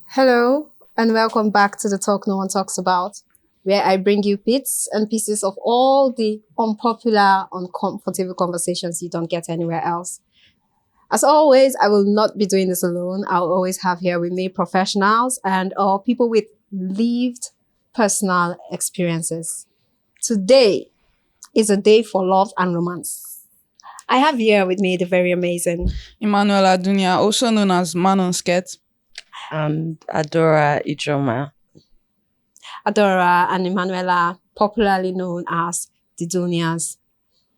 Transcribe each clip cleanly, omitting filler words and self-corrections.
Hello, and welcome back to the Talk No One Talks About, where I bring you bits and pieces of all the unpopular, uncomfortable conversations you don't get anywhere else. As always, I will not be doing this alone. I'll always have here with me professionals and or people with lived personal experiences. Today is a day for love and romance. I have here with me the very amazing Emmanuela Dunias, also known as Man on Skirt. And Adora Ijoma. Adora and Emanuela, popularly known as the Dunias.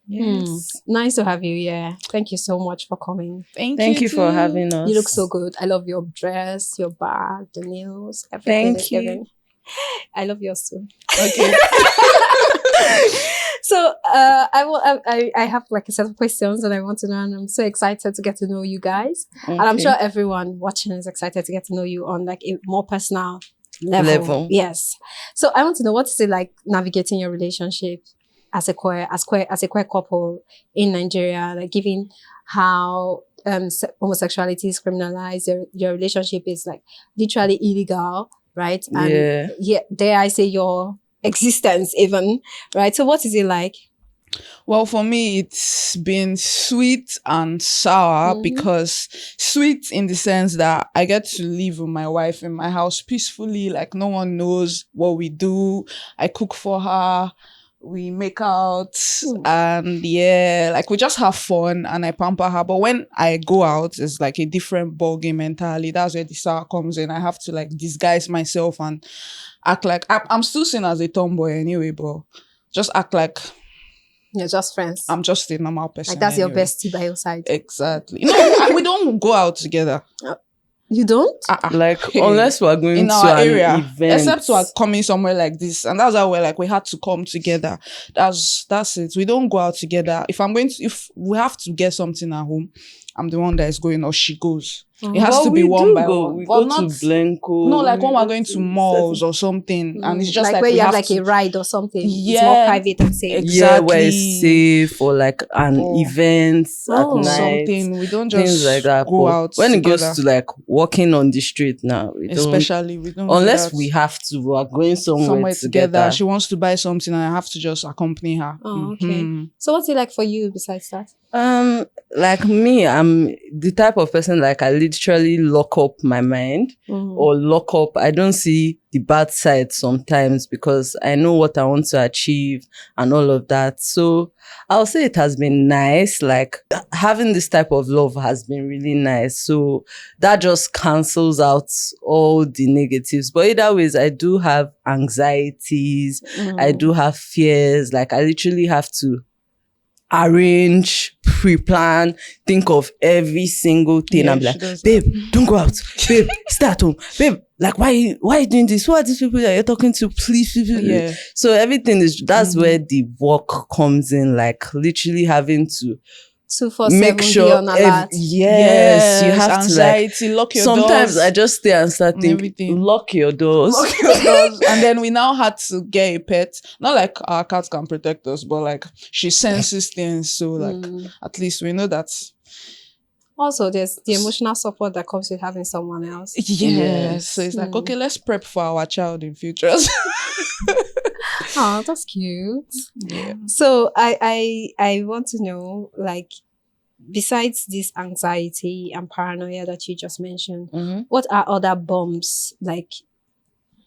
Yes. Nice to have you here. Thank you so much for coming. Thank you for having us. You look so good. I love your dress, your bag, the nails, everything. Thank you. I love yours too. Okay. So I have like a set of questions that I want to know, and I'm so excited to get to know you guys. And I'm sure everyone watching is excited to get to know you on like a more personal level. Yes. So I want to know, what is it like navigating your relationship as a queer couple in Nigeria, like given how homosexuality is criminalized, your relationship is like literally illegal, right? And yeah, dare I say your existence even, right? So what is it like? Well, for me, it's been sweet and sour because sweet in the sense that I get to live with my wife in my house peacefully, like no one knows what we do. I cook for her, we make out, and yeah, like we just have fun and I pamper her. But when I go out, it's like a different ballgame entirely. That's where the sour comes in. I have to like disguise myself and act like I'm still seen as a tomboy anyway, but just act like you're just friends. I'm just a normal person. Like that's anyway. your bestie by your side. Exactly. No, we don't go out together. You don't? Like unless we're going in to our an area, event. except we're coming somewhere like this, and that's how we had to come together. That's it. We don't go out together. If we have to get something at home, I'm the one that is going, or she goes. It has to be one by one. We go to Blanco. No, like when we're going to malls or something, and it's just like where we you have to, like a ride or something. Yeah, it's more private and safe. Exactly. Yeah, where it's safe or like an event at night. Something. We don't just things like that. go But out when together. it goes to like walking on the street now, we don't unless we have to. We're going somewhere together. She wants to buy something, and I have to just accompany her. Oh, okay. So what's it like for you besides that? Like me, I'm the type of person like I literally lock up my mind or lock up. I don't see the bad side sometimes because I know what I want to achieve and all of that. So I'll say it has been nice. Like having this type of love has been really nice. So that just cancels out all the negatives. But either ways, I do have anxieties. I do have fears. Like I literally have to arrange, pre-plan, think of every single thing. Yeah, I'm like, babe, don't go out. Babe, stay at home. Babe, like, why are you doing this? Who are these people that you're talking to? Please. Yeah. So everything that's where the work comes in, like literally having to 247 make sure on alert. yes, you have anxiety, to like lock your sometimes doors. I just stay and start thinking, everything. lock your doors. And then we now had to get a pet. Not like our cat can protect us, but like she senses things. So like at least we know that. Also, there's the emotional support that comes with having someone else. Yes. So it's like, okay, let's prep for our child in future. Oh, that's cute. Yeah. So I want to know, like, besides this anxiety and paranoia that you just mentioned, what are other bumps, like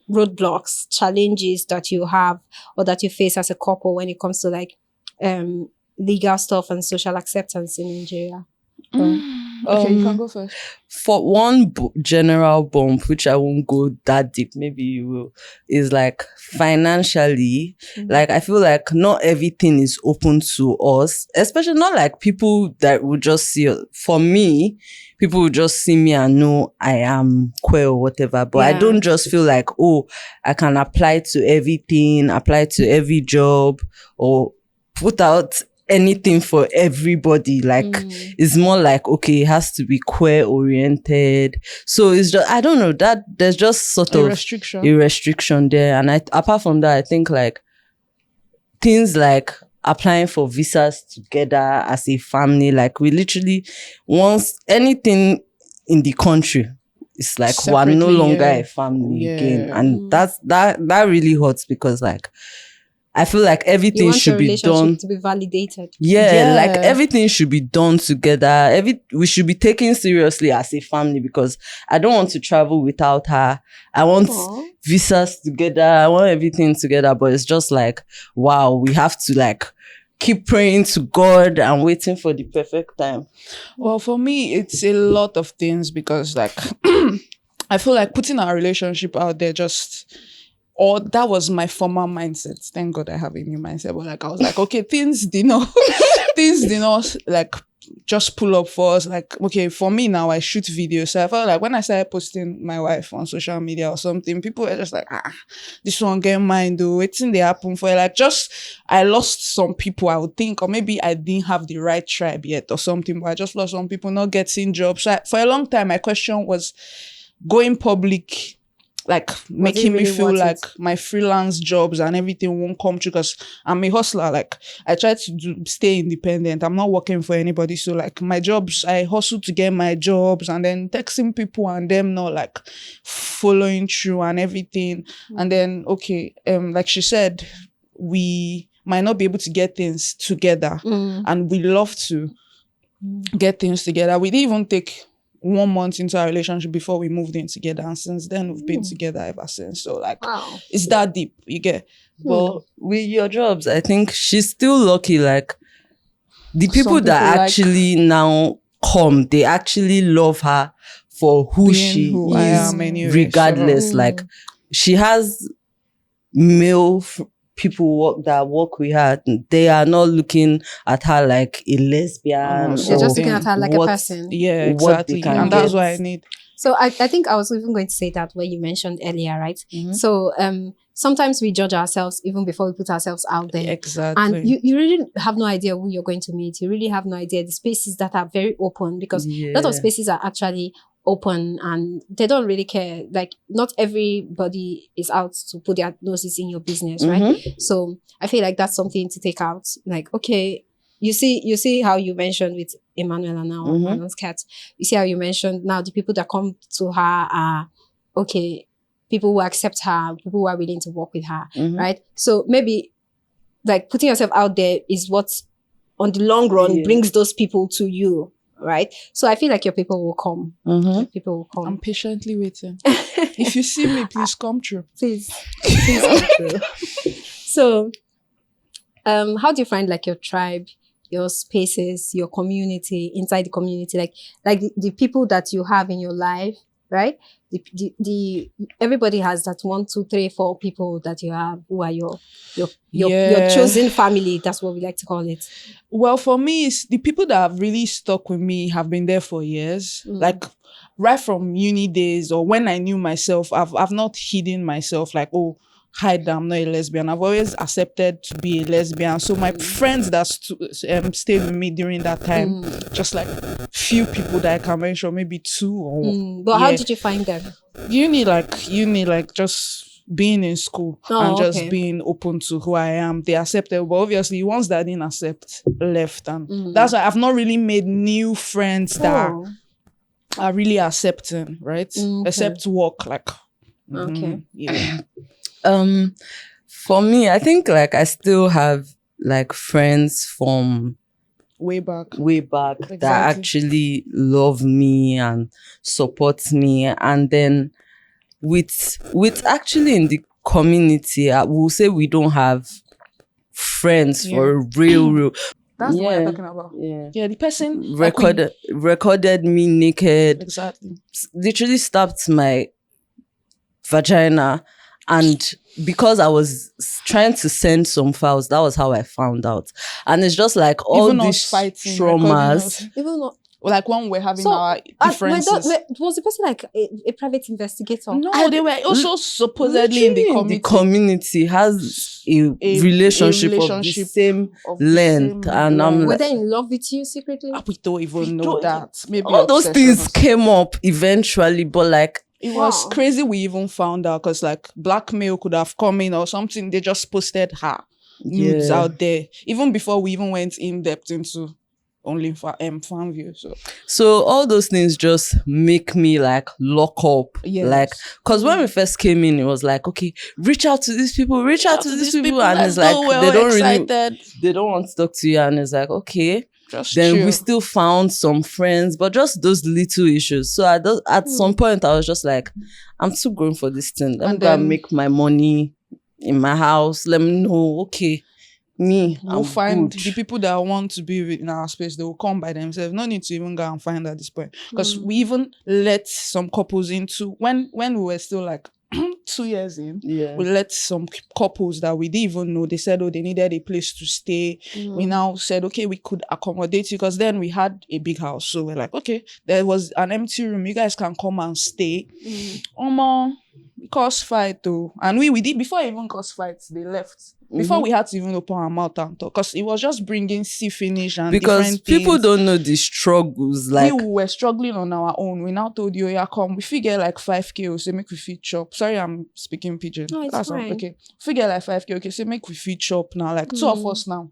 roadblocks, challenges that you have or that you face as a couple when it comes to like legal stuff and social acceptance in Nigeria? Okay, you can go first. For one general bump, which I won't go that deep, maybe you will, is like financially. Like I feel like not everything is open to us, especially not like people that would just see. For me, people would just see me and know I am queer or whatever. But I don't just feel like, oh, I can apply to everything, apply to every job, or put out anything for everybody. Like it's more like, okay, it has to be queer oriented. So it's just, I don't know, that there's just sort of a restriction there. And apart from that, I think like things like applying for visas together as a family. Like we literally, once anything in the country, it's like Separately, we're no longer a family again. And that really hurts because like I feel like everything You want should your be relationship done. to be validated. Yeah, like everything should be done together. We should be taken seriously as a family because I don't want to travel without her. I want visas together. I want everything together. But it's just like, wow, we have to like keep praying to God and waiting for the perfect time. Well, for me, it's a lot of things because like I feel like putting our relationship out there or that was my former mindset. Thank God I have a new mindset. But like I was like, okay, things did not like just pull up for us. Like, okay, for me now I shoot videos. So I felt like when I started posting my wife on social media or something, people were just like, this one get mine though. It's in the happen for like I lost some people, I would think, or maybe I didn't have the right tribe yet or something, but I just lost some people not getting jobs. So for a long time my question was going public, like making me feel like my freelance jobs and everything won't come true because I'm a hustler. Like I try to stay independent. I'm not working for anybody. So like my jobs, I hustle to get my jobs and then texting people and them not like following through and everything. And then, okay, like she said, we might not be able to get things together and we love to get things together. We didn't even take 1 month into our relationship before we moved in together, and since then we've been together ever since. So like it's that deep, you get. But with your jobs, I think she's still lucky. Like the people that actually now come, they actually love her for who she is, anyway, regardless. Like she has male people that work with her, they are not looking at her like a lesbian. They're just looking at her like a person. Yeah, exactly. And that's what I need. So I think I was even going to say that when you mentioned earlier, right? So sometimes we judge ourselves even before we put ourselves out there. Exactly. And you really have no idea who you're going to meet. You really have no idea the spaces that are very open, because a lot of spaces are actually open and they don't really care. Like not everybody is out to put their noses in your business, right? So I feel like that's something to take out. Like, okay, you see how you mentioned with Emmanuel and now Manon's cat. You see how you mentioned now the people that come to her are okay, people who accept her, people who are willing to work with her, right? So maybe like putting yourself out there is what on the long run brings those people to you. Right, so I feel like your people will come. People will come. I'm patiently waiting. If you see me, please come true. Please come true. So, how do you find like your tribe, your spaces, your community, inside the community, like the people that you have in your life, right? The everybody has that 1, 2, 3, 4 people that you have who are your chosen family. That's what we like to call it. Well, for me, it's the people that have really stuck with me have been there for years. Like right from uni days or when I knew myself, I've not hidden myself like, oh, hide that I'm not a lesbian. I've always accepted to be a lesbian. So my friends that stayed with me during that time, just like few people that I can mention, maybe 2 or But how did you find them? Uni, like just being in school and just being open to who I am. They accepted, but obviously once that didn't accept, left. And that's why I've not really made new friends that are really accepting, right? Except work, like. For me, I think like I still have like friends from way back exactly. That actually love me and support me. And then with actually in the community, I will say we don't have friends for real. That's what I'm talking about. Yeah, the person recorded me naked. Exactly. Literally stabbed my vagina. And because I was trying to send some files, that was how I found out. And it's just like all even these traumas. Even not, like when we're having our differences. Was the person like a private investigator? No, they were also supposedly in the community. The community has a relationship of the same length. And I'm were they in love with you secretly? We don't even know that. Maybe all those things came up eventually, but like it was crazy we even found out because like blackmail could have come in or something. They just posted her nudes out there, even before we even went in depth into only fan view. So all those things just make me like lock up. Yes. Like, because when we first came in, it was like, okay, reach out to these people, reach out to these people. And it's like, they don't they don't want to talk to you. And it's like, okay. Just then chill. We still found some friends, but just those little issues. So at some point, I was just like, I'm too grown for this thing. Let me go and make my money in my house. Let me know, okay, we'll find the people that want to be in our space. They will come by themselves. No need to even go and find at this point, because we even let some couples into when we were still like 2 years in. We let some couples that we didn't even know. They said, oh, they needed a place to stay. We now said, okay, we could accommodate you, because then we had a big house. So we're like, okay, there was an empty room. You guys can come and stay. Cause fight though, and we did before even cause fights. They left before we had to even open our mouth and talk, because it was just bringing finish and because different people things. Don't know the struggles. Like we were struggling on our own. We now told you, yeah, come. We figure like 5K. So make we feed chop. Sorry, I'm speaking pidgin. No, it's fine. Okay. Figure like 5K. Okay, so make we feed chop now. Like 2 of us now.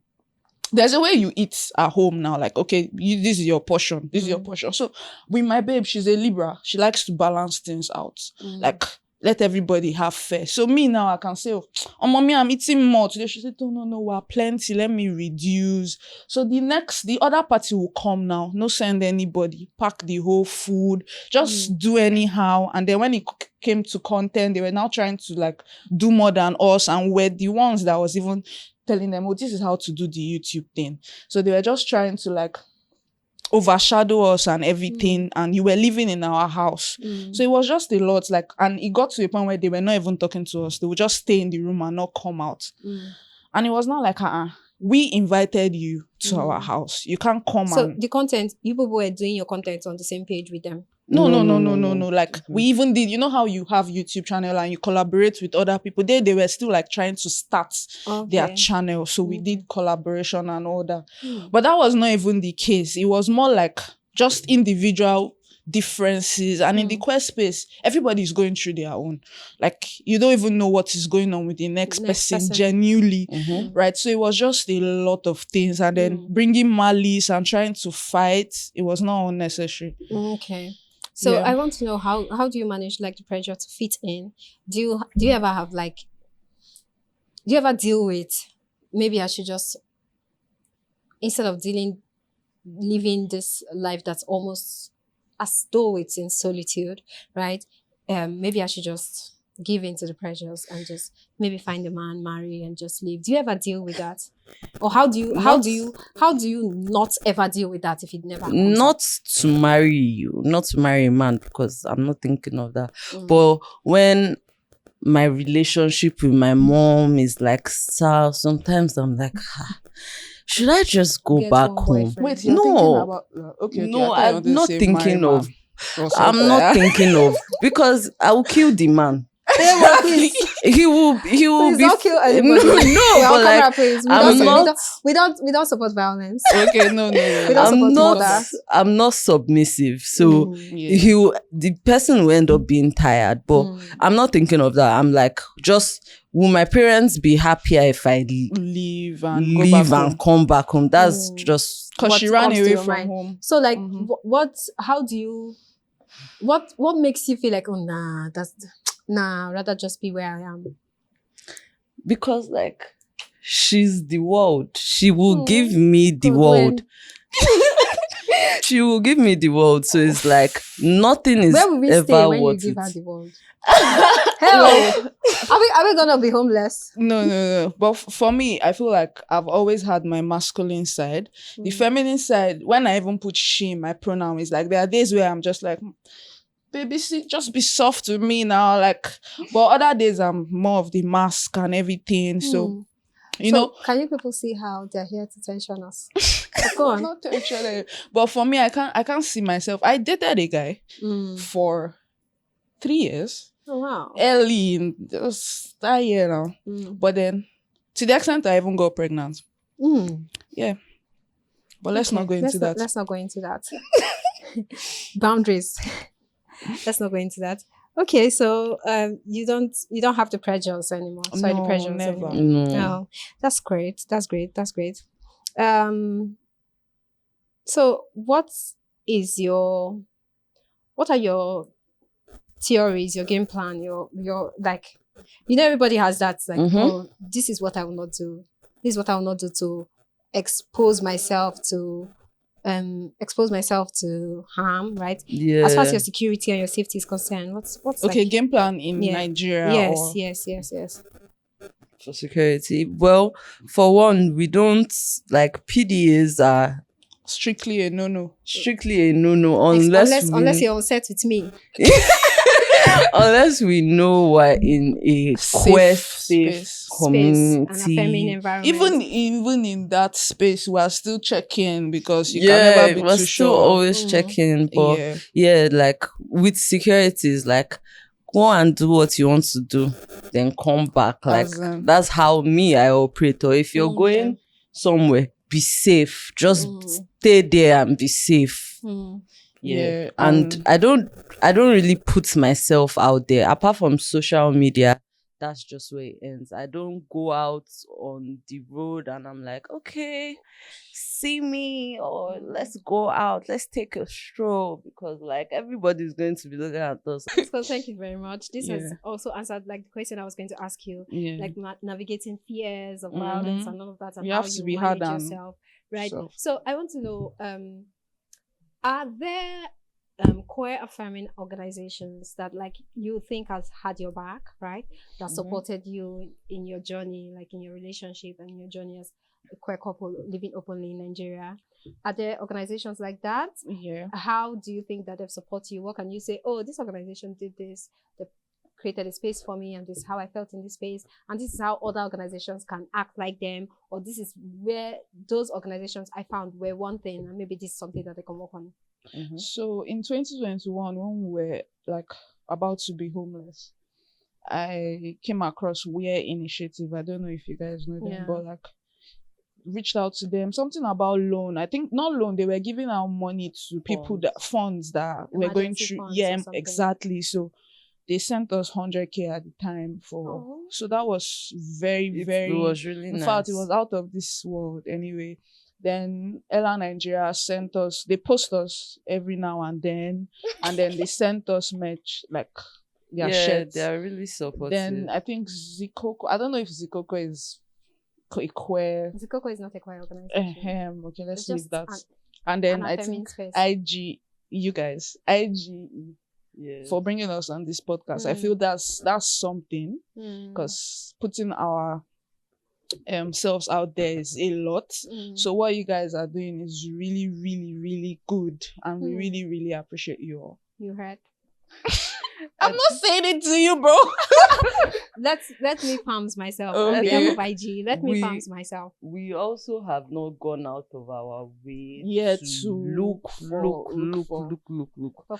There's a way you eat at home now. Like, okay, this is your portion. This is your portion. So with my babe, she's a Libra. She likes to balance things out. Like, let everybody have fair. So me now, I can say, oh, mommy, I'm eating more today. She said, no, we're plenty. Let me reduce. So the other party will come now. No send anybody. Pack the whole food. Just do anyhow. And then when it came to content, they were now trying to like do more than us. And we're the ones that was even telling them, oh, this is how to do the YouTube thing. So they were just trying to like overshadow us and everything, and you were living in our house. So it was just a lot, like, and it got to a point where they were not even talking to us. They would just stay in the room and not come out. And it was not like, we invited you to our house. You can't come. So the content, you people were doing your content on the same page with them? No. Like, we even did, you know how you have YouTube channel and you collaborate with other people? They were still like trying to start their channel. So we did collaboration and all that. But that was not even the case. It was more like just individual differences. And in the queer space, everybody's going through their own. Like, you don't even know what is going on with the next person genuinely. Right? So it was just a lot of things. And then bringing malice and trying to fight, it was not unnecessary. Okay. So I want to know, how do you manage like the pressure to fit in? Do you ever have like, do you ever deal with, maybe I should just, instead of living this life that's almost as though it's in solitude, right? Maybe I should just give in to the pressures and just maybe find a man, marry, and just leave. Do you ever deal with that? Or how do you not ever deal with that if it never comes not up? to marry a man, because I'm not thinking of that. But when my relationship with my mom is like sour, sometimes I'm like, should I just go back home? Wait, you're thinking about no, I'm not thinking of. I'm not thinking of, because I will kill the man. He will Please be. don't kill anybody. No, but like, we don't support violence. Okay, no. We don't support murder. I'm not submissive, so the person will end up being tired. But I'm not thinking of that. I'm like, just, will my parents be happier if I leave and come back home? That's just because she ran away from home. So like, what makes you feel like, oh nah, rather just be where I am? Because like, she's the world. She will give me the world. She will give me the world. So it's like, nothing is where will we ever stay when you give her the world? Hell, are we gonna be homeless? No. But for me, I feel like I've always had my masculine side. The feminine side, when I even put she in my pronoun, is like, there are days where I'm just like, baby, just be soft with me now. Like, but other days I'm more of the mask and everything. So, you know. Can you people see how they're here to tension us? Go on. Not tension. But for me, I can't see myself. I dated a guy for 3 years. Oh wow. Early in that year now. But then, to the extent I even got pregnant. Yeah. But let's not go into that. Let's not go into that. Boundaries. Let's not go into that. Okay, so you don't have the pressures anymore. Sorry, the No, pressures never. anymore. No. Oh, that's great. That's great. That's great. Um, so what are your theories, your game plan, your like, everybody has that, like, oh, this is what I will not do. This is what I will not do to expose myself to harm, right? Yeah. As far as your security and your safety is concerned, what's Okay, like, game plan in Nigeria or yes. For security. Well, for one, we don't like PDAs are strictly a no. strictly a no unless unless you're on set with me. unless we know we're in a Safe safe space and a community. feminine environment. Even in that space, we are still checking because you can Yeah, never be we're too still sure. always checking. But like with securities, like go and do what you want to do, then come back. Like that's how I operate. Or if you're going somewhere, be safe. Just stay there and be safe. Yeah. And I don't really put myself out there apart from social media. That's just where it ends. I don't go out on the road and I'm like, okay, see me, or let's go out, let's take a stroll, because like everybody's going to be looking at us. So thank you very much. This has also answered like the question I was going to ask you, like navigating fears of violence and all of that, and you how have to you be manage hard yourself, right? So I want to know, are there queer affirming organizations that like you think has had your back, right? That supported you in your journey, like in your relationship and in your journey as a queer couple living openly in Nigeria? Are there organizations like that? Yeah. How do you think that they've supported you? What can you say? Oh, this organization did this. They created a space for me, and this is how I felt in this space, and this is how other organizations can act like them, or this is where those organizations I found were one thing, and maybe this is something that they can work on. So in 2021, when we were like about to be homeless, I came across Weir Initiative. I don't know if you guys know them, but like reached out to them. Something about loan. I think not loan. They were giving out money to people funds that were going through. Yeah, exactly. So they sent us 100K at the time for. So that was very. It was really nice. In fact, it was out of this world anyway. Then Ella Nigeria sent us, they post us every now and then they sent us merch, like their shirts. They are really supportive. Then I think Zikoko, I don't know if Zikoko is a queer. Zikoko is not a queer organization. Okay, let's leave that. And then I think IG, you guys, IGE, for bringing us on this podcast. I feel that's something, because putting our selves out there is a lot. So what you guys are doing is really, really, really good, and we really, really appreciate you all. You heard? I'm not saying it to you, bro. Let me palms myself. Okay. IG. Let me palms myself. We also have not gone out of our way to look for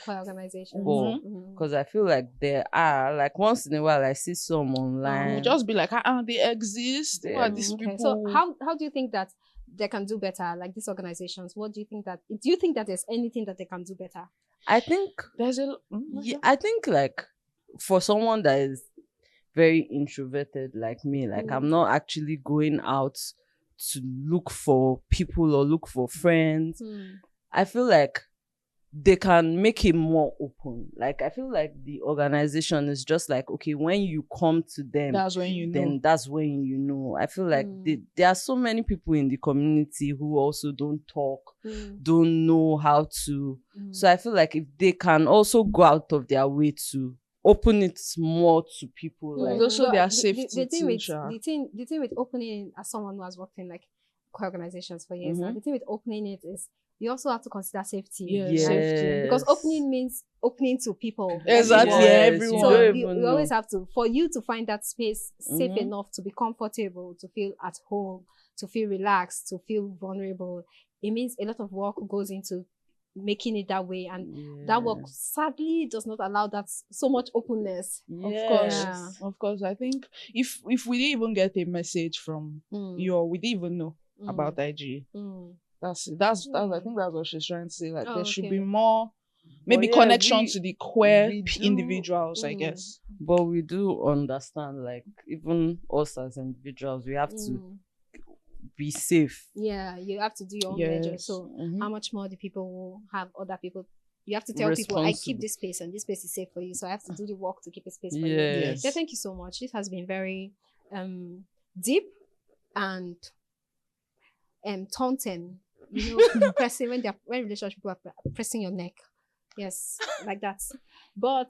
organizations. Because I feel like there are, like once in a while I see some online. Just be like, they exist. Who are these people? So how do you think that they can do better, like these organizations? What do you think that there's anything that they can do better? I think I think like for someone that is very introverted like me, like I'm not actually going out to look for people or look for friends. I feel like they can make it more open. Like I feel like the organization is just like, okay, when you come to them, that's when you know. Then that's when you know. I feel like there are so many people in the community who also don't talk, don't know how to. So I feel like if they can also go out of their way to open it more to people, like also their safety. The thing with opening, as someone who has worked in like organizations for years, the thing with opening it is you also have to consider safety. Safety. Because opening means opening to people. Exactly, everyone. So you always have to, for you to find that space safe enough to be comfortable, to feel at home, to feel relaxed, to feel vulnerable. It means a lot of work goes into making it that way, and that work sadly does not allow that so much openness. Of course. I think if we didn't even get a message from you, or we didn't even know about IG. That's I think that's what she's trying to say. Like there should be more maybe yeah, connection to the queer we do- individuals, I guess. But we do understand, like, even us as individuals, we have to be safe. Yeah, you have to do your own measures. So how much more do people will have other people? You have to tell people, I keep this space and this space is safe for you. So I have to do the work to keep a space for you. Yes. Yeah, thank you so much. This has been very deep and taunting. You know, pressing when relationship people are pressing your neck. Yes, like that. But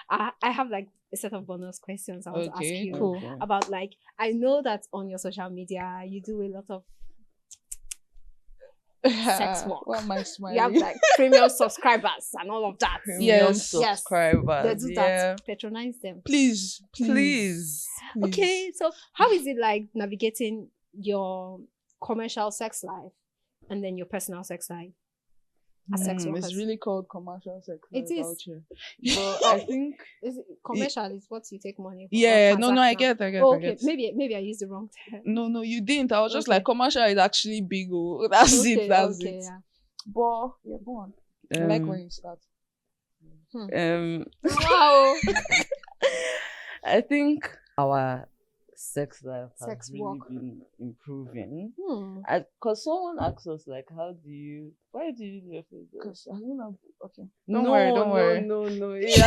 I have like a set of bonus questions I want to ask you about. Like, I know that on your social media you do a lot of sex work. Why am I smiling? You have like premium subscribers and all of that. Subscribers. They do that. Patronize them. Please. Okay, so how is it like navigating your commercial sex life and then your personal sex life as sex workers? It's really called commercial sex. It is. But I think commercial is what you take money for. Yeah, no, I get. Okay, maybe I used the wrong term. No, you didn't. I was just like, commercial is actually big. That's it. Yeah. But yeah, go on. I like when you start. Wow. I think our sex life has really work been improving. Because someone asked us, like, why do you do your face? Because I don't know. Okay. Don't worry. No. It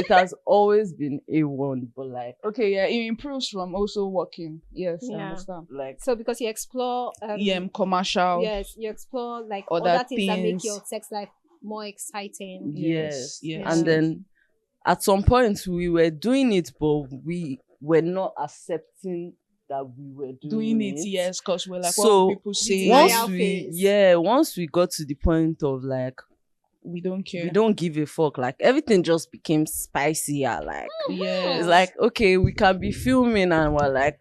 has always been A1, but like. Okay, yeah, it improves from also working. Yes, I understand. Like, so because you explore commercial. Yes, you explore like other things that make your sex life more exciting. Yes. And then at some point we were doing it, but we were not accepting that we were doing it. Yes, because we're like, so what people say. Once we got to the point of like, we don't care, we don't give a fuck, like everything just became spicier. Like, it's like, okay, we can be filming and we're like,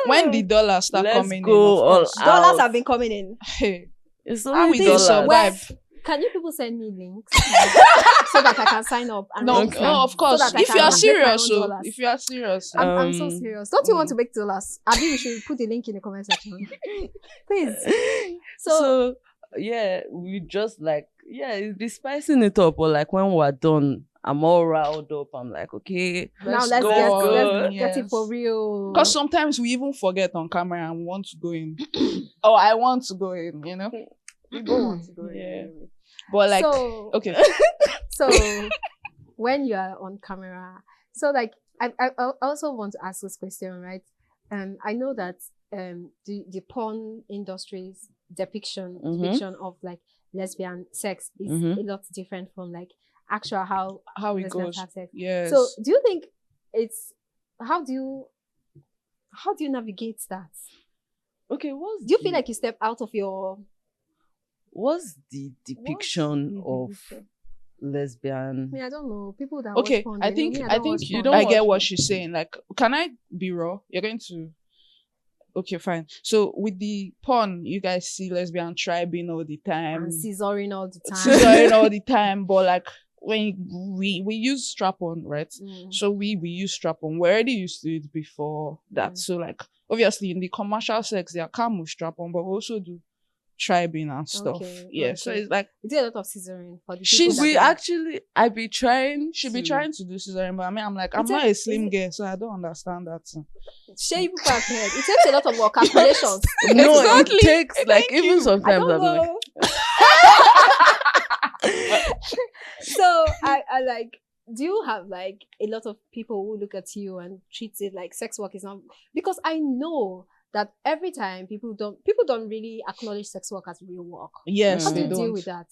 when the dollars start coming in, dollars have been coming in. Hey, it's only dollars. Survive. Can you people send me links so that I can sign up? And no, of course. So if you are serious, I'm so serious. Don't you want to make dollars? I think we should put the link in the comment section, please. So yeah, we just like be spicing it up. Or like when we're done, I'm all riled up. I'm like, okay, let's get it for real. Because sometimes we even forget on camera and want to go in. I want to go in. You know, we both want to go in. Anyway. But like, okay. So when you are on camera, so like I also want to ask this question, right? I know that the porn industry's depiction of like lesbian sex is a lot different from like actual how it goes. Have sex. Yes. So do you think it's how do you navigate that? Okay, do you feel like you step out of your what's the depiction of lesbian? I don't know. People that watch porn, I think you don't. I get what she's saying. Like, can I be raw? You're going to. Okay, fine. So with the porn, you guys see lesbian tribing all the time, and scissoring all the time. But like when we use strap on, right? So we use strap on. We already used to it before that. So like obviously in the commercial sex, they can't move strap on, but we also do tribing and stuff. So it's like we do a lot of scissoring for the I be trying. She be trying to do scissoring, but I mean, I'm like, I'm not a slim girl, so I don't understand that. Shave back head. It takes a lot of work, calculations. No, exactly. It takes like even sometimes I'm like. So I like. Do you have like a lot of people who look at you and treat it like sex work is not? Because I know that every time people don't really acknowledge sex work as real work. Yes, how do you deal with that?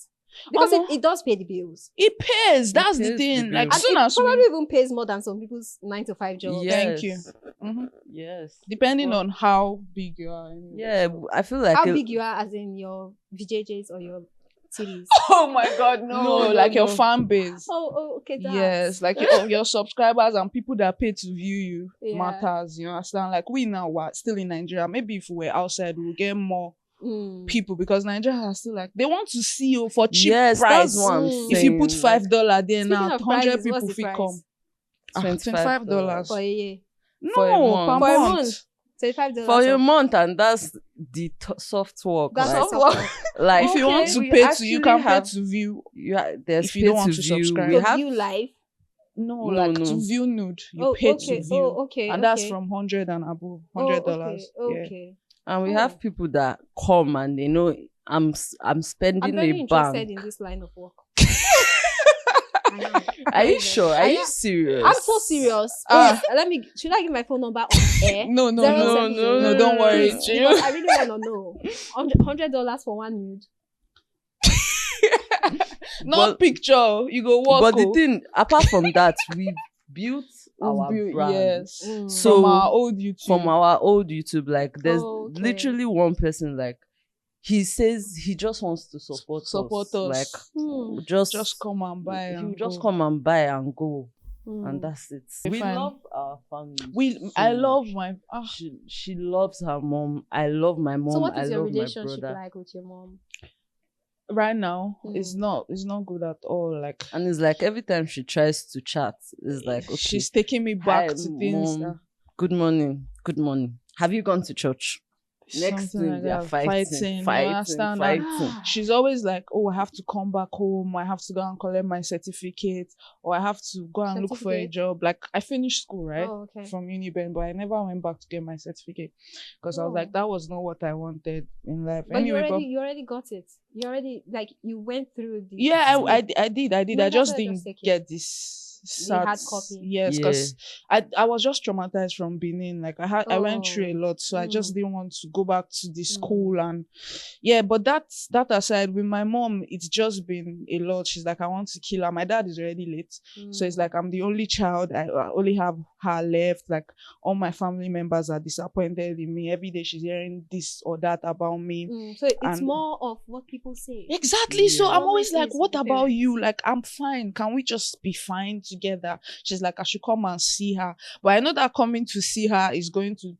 Because it does pay the bills. It pays. That's the thing. Like soon as probably even pays more than some people's 9-to-5 jobs. Yes. Thank you. Yes. Depending on how big you are. Anyway. Yeah, I feel like how big you are, as in your VJJs or your titties. Oh my God, no! Like your fan base. Oh, okay. Yes, like your subscribers and people that pay to view you matters. You understand? Like we now are still in Nigeria. Maybe if we were outside, we'll get more people because Nigeria are still like they want to see you for cheap price. That's what I'm saying. If you put $5 there now, 100 people will come. $25 for a year. No, for a month. $25 for a month, and that's the soft work. That's like, soft work. like If you want to we pay to, actually you can pay have- to view. there's if you pay don't want to view. subscribe. We To have view live. No, No, like no. to view nude, you Oh, pay okay. to view. Oh, okay. And that's okay. from 100 and above, Oh, $100. okay. Yeah. Okay. and we Oh. have people that come and they know I'm spending I'm very a interested bank. in this line of work. I am. Are Very, you very. sure? Are I you am. serious? I'm so serious. Ah. Should I give my phone number on air? No, no, Zero no, seven zero. no, don't worry. Please, because I really want to know. $100 for one nude. Not But- picture. You go walk. But the thing, apart from that, we built our brand. Yes. Mm. So From our old YouTube. from our old YouTube, like there's Oh, okay. literally one person, like he says he just wants to support us. Like Hmm. just come and buy. he will and just go. come and buy and go. Hmm. And that's it. If We I'm- love our family. so I love much. my. She loves her mom. I love my mom. So what I is your love my relationship brother. like with your mom? Right now, Mm. it's not good at all. Like And it's like every time she tries to chat, it's like, okay, she's taking me back hi, to things. Mom. Good morning. Good morning. Have you gone to church? Next Something thing like they are that. fighting. You understand? Fighting. She's always like, "Oh, I have to come back home. I have to go and collect my certificate, or I have to go and look for a Certificate? job." Like I finished school, right, Oh, okay. from Uniben, but I never went back to get my certificate because I was Oh. like, that was not what I wanted in life. But Anyway, you already got it. You already you went through the. yeah, I did. You I might just as well didn't just take it. get this. The hard copy. Yes, because I was just traumatized from Benin. Like I went through a lot, so I just didn't want to go back to the school and but that aside, with my mom, it's just been a lot. She's like, I want to kill her. My dad is already late, so it's like I'm the only child. I only have her left. Like all my family members are disappointed in me. Every day she's hearing this or that about me. So it's And- more of what people say. Exactly. So Yeah. I'm always Always like, is what the about parents. you? Like, I'm fine. Can we just be fine together? She's like, I should come and see her. But I know that coming to see her is going to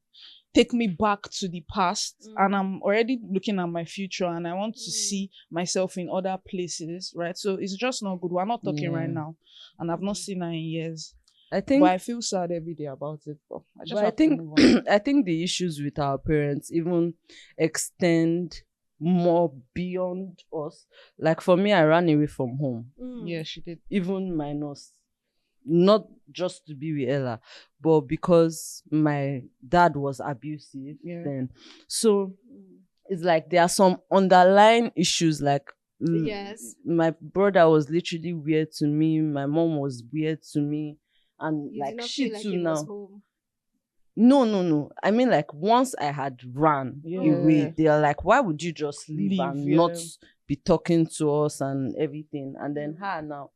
take me back to the past. And I'm already looking at my future and I want to see myself in other places, right? So it's just not good. We're not talking right now. And I've not seen her in years. I think But I feel sad every day about it. But I just But I have think to move on. I think the issues with our parents even extend more beyond us. Like for me, I ran away from home, Yeah, she did. even minus not just to be with Ella, but because my dad was abusive then. So it's like there are some underlying issues like Yes. my brother was literally weird to me, my mom was weird to me, and You did like not she feel like too it was now. home. No. I mean, like, once I had ran away, they are like, why would you just leave and not be talking to us and everything? And then her now,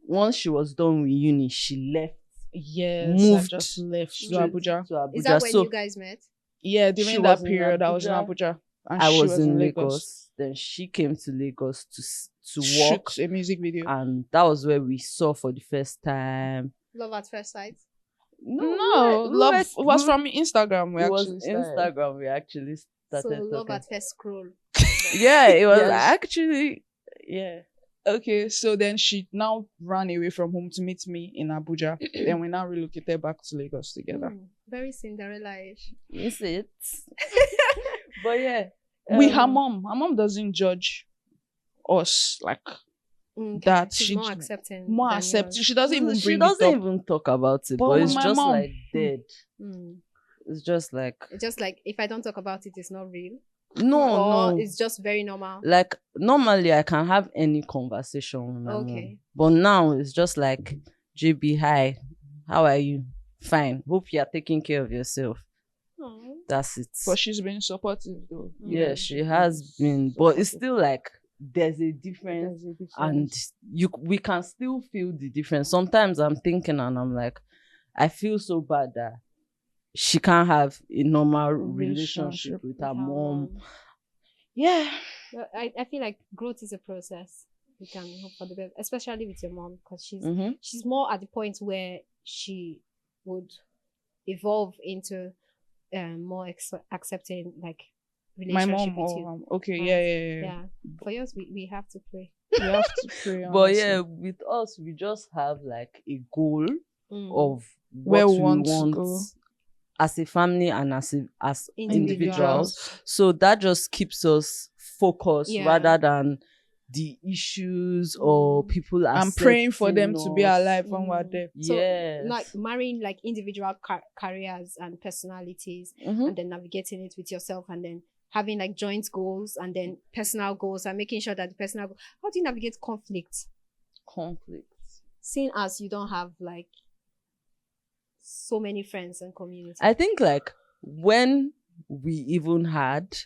once she was done with uni, she left. Yes, Moved I just left to straight Abuja. to Abuja. Is that when So you guys met? Yeah, She during that was in period, I was in Abuja. Abuja. And I she was in Lagos. Then she came to Lagos to work. Shoot a music video. And that was where we saw for the first time. Love at first sight. No, love it was from Instagram. It was actually started. Instagram. We actually started So love talking. at first scroll. Yeah, it was Yes. actually Okay, so then she now ran away from home to meet me in Abuja. Then we now relocated back to Lagos together. Very Cinderella-ish. Is it? But yeah, With her mom doesn't judge us like that. She's more accepting. more than accepting. yours. She doesn't even she bring doesn't it up. even talk about it, But but with it's my just mom, like dead. It's just like It's just like if I don't talk about it, it's not real. no. It's just very normal. Like normally I can have any conversation with my mom, but now it's just like, JB, hi, how are you? Fine. Hope you are taking care of yourself. Aw. That's it. But she's been supportive though. Yeah, she has been, but it's still like there's a difference, and we can still feel the difference. Sometimes I'm thinking and I'm like, I feel so bad that she can't have a normal relationship with her mom. Yeah. Well, I feel like growth is a process. We can hope for the best, especially with your mom, because she's more at the point where she would evolve into more accepting like My relationship mom. with you. Okay. And, Yeah. For yours, we have to pray. We have to pray. But honestly. yeah, with us, we just have like a goal of Where what we want to go. as a family and as individuals. Individuals. So that just keeps us focused Yeah. rather than the issues or people I'm praying for them accepting to be us. alive when we're dead. So, Yes. like marrying like individual careers and personalities, Mhm. and then navigating it with yourself, and then having like joint goals and then personal goals, and making sure that the personal goal. How do you navigate conflict? Seeing as you don't have like so many friends and community. I think like when we even had,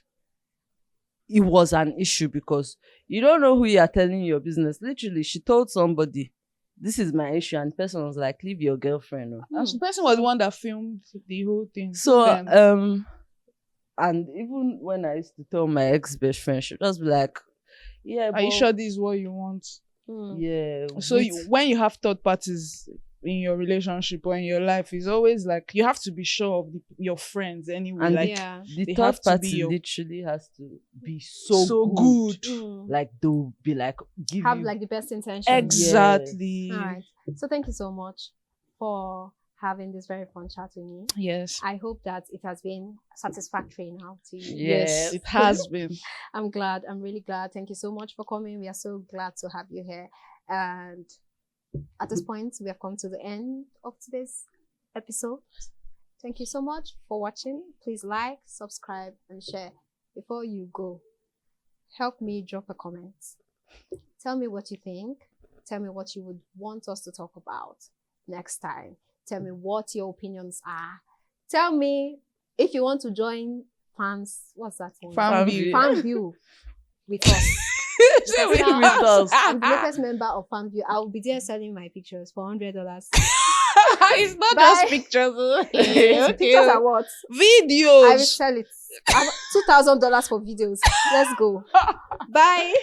it was an issue because you don't know who you are telling your business. Literally, she told somebody, this is my issue, and the person was like, leave your girlfriend. And the person was the one that filmed the whole thing. So Them. and even when I used to tell my ex-best friend, she'd just be like, yeah, Are you sure this is what you want? Yeah. So when you have third parties in your relationship or in your life, it's always like you have to be sure of your friends anyway. And like yeah. the they third have to be party your- literally has to be so good. Like they'll be like, Have like the best intentions. Exactly. All right. So thank you so much for having this very fun chat with me. Yes. I hope that it has been satisfactory now to you. Yes. It has been. I'm glad. I'm really glad. Thank you so much for coming. We are so glad to have you here. And at this point, we have come to the end of today's episode. Thank you so much for watching. Please like, subscribe, and share. Before you go, help me drop a comment. Tell me what you think. Tell me what you would want us to talk about next time. Tell me what your opinions are. Tell me if you want to join fans. What's that thing? Fan view. Fan view with us. With us. I'm the latest member of Fan View. I will be there selling my pictures for $100. It's not Bye. just pictures. Pictures are what? Videos. I will sell it. I have $2,000 for videos. Let's go. Bye.